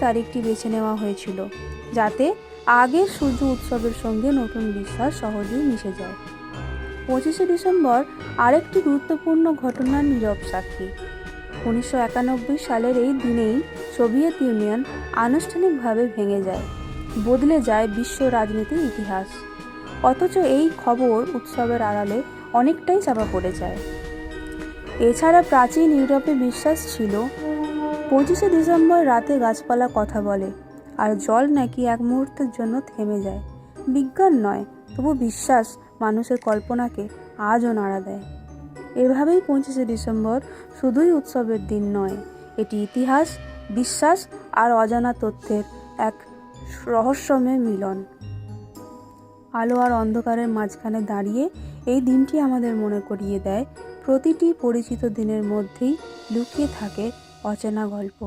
তারিখটি বেছে নেওয়া হয়েছিল, যাতে আগের সূর্য উৎসবের সঙ্গে নতুন বিশ্বাস সহজেই মিশে যায়। 25শে ডিসেম্বর আরেকটি গুরুত্বপূর্ণ ঘটনার নীরব সাক্ষী। 1991 সালের এই দিনেই সোভিয়েত ইউনিয়ন আনুষ্ঠানিকভাবে ভেঙে যায়, বদলে যায় বিশ্ব রাজনীতির ইতিহাস। অথচ এই খবর উৎসবের আড়ালে অনেকটাই চাপা পড়ে যায়। এছাড়া প্রাচীন ইউরোপে বিশ্বাস ছিল 25শে ডিসেম্বর রাতে গাছপালা কথা বলে, আর জল নাকি এক মুহূর্তের জন্য থেমে যায়। বিজ্ঞান নয়, তবু বিশ্বাস মানুষের কল্পনাকে আজও নাড়া দেয়। এভাবেই 25শে ডিসেম্বর শুধুই উৎসবের দিন নয়, এটি ইতিহাস, বিশ্বাস আর অজানা তথ্যের এক রহস্যময় মিলন। আলো আর অন্ধকারের মাঝখানে দাঁড়িয়ে এই দিনটি আমাদের মনে করিয়ে দেয়, প্রতিটি পরিচিত দিনের মধ্যেই লুকিয়ে থাকে অচেনা গল্প।